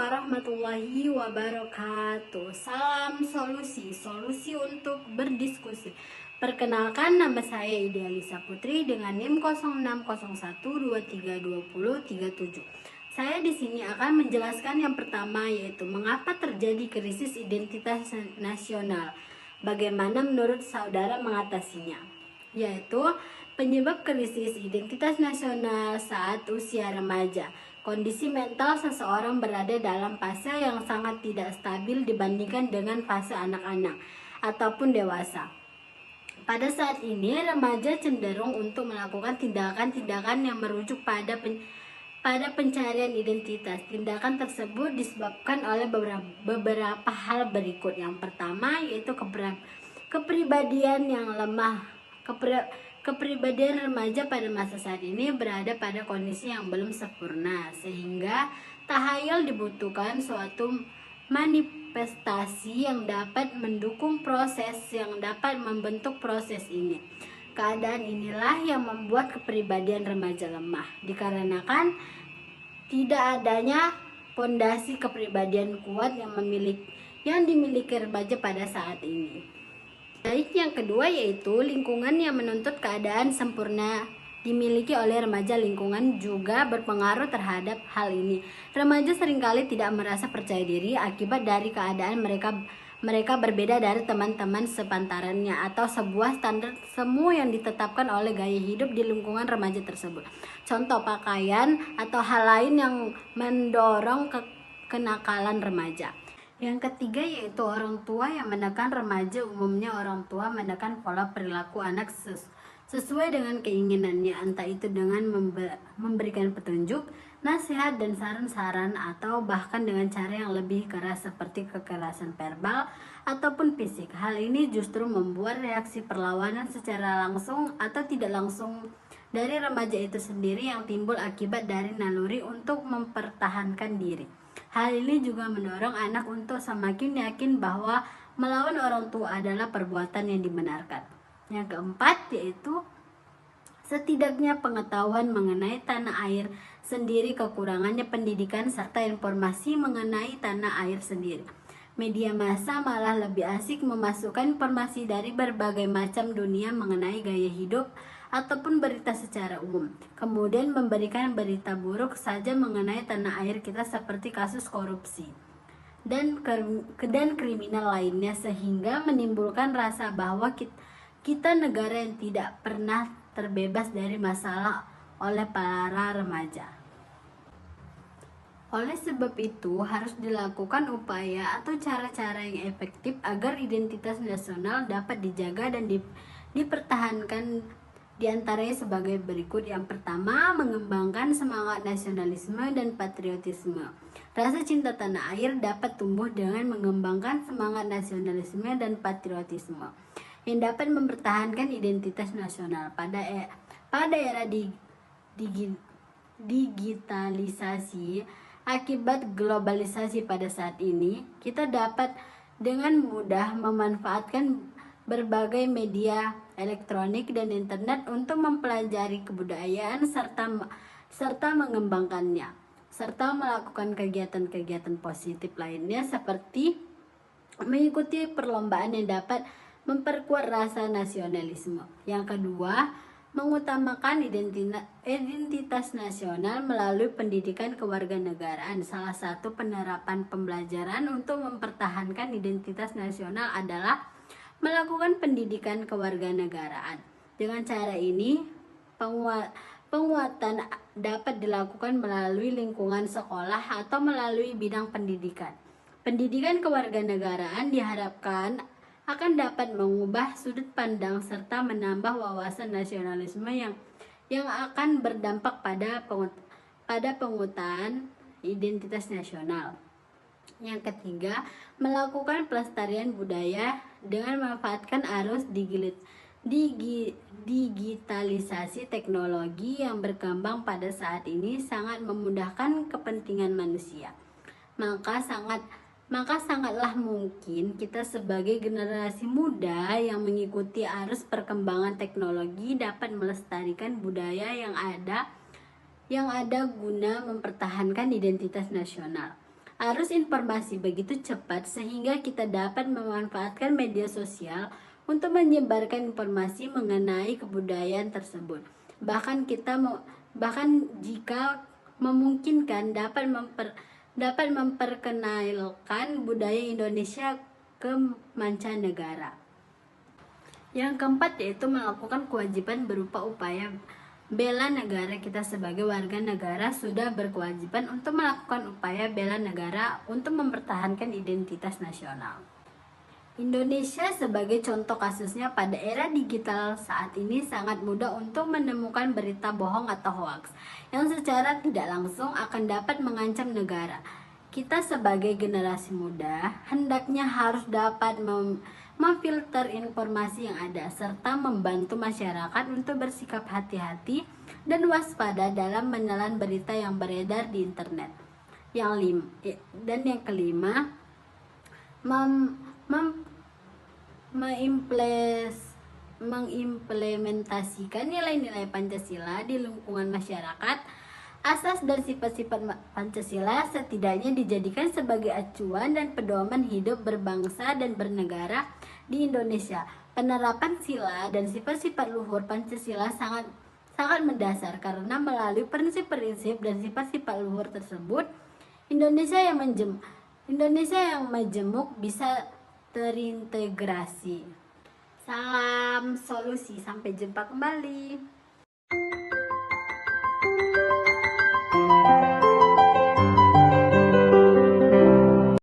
warahmatullahi wabarakatuh. Salam solusi untuk berdiskusi. Perkenalkan, nama saya Idealisa Putri dengan NIM 0601232037. Saya di sini akan menjelaskan yang pertama, yaitu mengapa terjadi krisis identitas nasional. Bagaimana menurut saudara mengatasinya? Yaitu penyebab krisis identitas nasional saat usia remaja. Kondisi mental seseorang berada dalam fase yang sangat tidak stabil dibandingkan dengan fase anak-anak ataupun dewasa. Pada saat ini, remaja cenderung untuk melakukan tindakan-tindakan yang merujuk pada pencarian identitas. Tindakan tersebut disebabkan oleh beberapa hal berikut. Yang pertama yaitu kepribadian yang lemah. Kepribadian remaja pada masa saat ini berada pada kondisi yang belum sempurna, sehingga tahayul dibutuhkan suatu manifestasi yang dapat mendukung proses yang dapat membentuk proses ini. Keadaan inilah yang membuat kepribadian remaja lemah, dikarenakan tidak adanya fondasi kepribadian kuat yang dimiliki remaja pada saat ini. Baik, yang kedua yaitu lingkungan yang menuntut keadaan sempurna dimiliki oleh remaja. Lingkungan juga berpengaruh terhadap hal ini. Remaja seringkali tidak merasa percaya diri akibat dari keadaan mereka berbeda dari teman-teman sepantarannya atau sebuah standar semu yang ditetapkan oleh gaya hidup di lingkungan remaja tersebut. Contoh pakaian atau hal lain yang mendorong kenakalan remaja. Yang ketiga yaitu orang tua yang menekan remaja. Umumnya orang tua menekan pola perilaku anak sesuai dengan keinginannya, entah itu dengan memberikan petunjuk, nasihat, dan saran-saran, atau bahkan dengan cara yang lebih keras seperti kekerasan verbal ataupun fisik. Hal ini justru membuat reaksi perlawanan secara langsung atau tidak langsung dari remaja itu sendiri yang timbul akibat dari naluri untuk mempertahankan diri. Hal ini juga mendorong anak untuk semakin yakin bahwa melawan orang tua adalah perbuatan yang dibenarkan. Yang keempat yaitu setidaknya pengetahuan mengenai tanah air sendiri, kekurangannya pendidikan serta informasi mengenai tanah air sendiri. Media massa malah lebih asik memasukkan informasi dari berbagai macam dunia mengenai gaya hidup ataupun berita secara umum, kemudian memberikan berita buruk saja mengenai tanah air kita seperti kasus korupsi dan kriminal lainnya, sehingga menimbulkan rasa bahwa kita negara yang tidak pernah terbebas dari masalah oleh para remaja. Oleh sebab itu, harus dilakukan upaya atau cara-cara yang efektif agar identitas nasional dapat dijaga dan dipertahankan. Di antaranya sebagai berikut. Yang pertama, mengembangkan semangat nasionalisme dan patriotisme. Rasa cinta tanah air dapat tumbuh dengan mengembangkan semangat nasionalisme dan patriotisme yang dapat mempertahankan identitas nasional. Pada era digitalisasi akibat globalisasi pada saat ini, kita dapat dengan mudah memanfaatkan berbagai media elektronik dan internet untuk mempelajari kebudayaan serta mengembangkannya, serta melakukan kegiatan-kegiatan positif lainnya seperti mengikuti perlombaan yang dapat memperkuat rasa nasionalisme. Yang kedua, mengutamakan identitas nasional melalui pendidikan kewarganegaraan. Salah satu penerapan pembelajaran untuk mempertahankan identitas nasional adalah melakukan pendidikan kewarganegaraan. Dengan cara ini, penguatan dapat dilakukan melalui lingkungan sekolah atau melalui bidang pendidikan. Pendidikan kewarganegaraan diharapkan akan dapat mengubah sudut pandang serta menambah wawasan nasionalisme yang akan berdampak pada penguatan identitas nasional. Yang ketiga, melakukan pelestarian budaya dengan memanfaatkan arus digitalisasi. Teknologi yang berkembang pada saat ini sangat memudahkan kepentingan manusia. Maka sangatlah mungkin kita sebagai generasi muda yang mengikuti arus perkembangan teknologi dapat melestarikan budaya yang ada guna mempertahankan identitas nasional. Arus informasi begitu cepat sehingga kita dapat memanfaatkan media sosial untuk menyebarkan informasi mengenai kebudayaan tersebut. Bahkan jika memungkinkan dapat memperkenalkan budaya Indonesia ke mancanegara. Yang keempat yaitu melakukan kewajiban berupa upaya bela negara. Kita sebagai warga negara sudah berkewajiban untuk melakukan upaya bela negara untuk mempertahankan identitas nasional. Indonesia sebagai contoh kasusnya, pada era digital saat ini sangat mudah untuk menemukan berita bohong atau hoaks yang secara tidak langsung akan dapat mengancam negara. Kita sebagai generasi muda hendaknya harus dapat memfilter informasi yang ada serta membantu masyarakat untuk bersikap hati-hati dan waspada dalam menelan berita yang beredar di internet. Yang kelima, mengimplementasikan nilai-nilai Pancasila di lingkungan masyarakat. Asas dan sifat-sifat Pancasila setidaknya dijadikan sebagai acuan dan pedoman hidup berbangsa dan bernegara di Indonesia. Penerapan sila dan sifat-sifat luhur Pancasila sangat mendasar, karena melalui prinsip-prinsip dan sifat-sifat luhur tersebut, Indonesia yang majemuk bisa terintegrasi. Salam solusi, sampai jumpa kembali.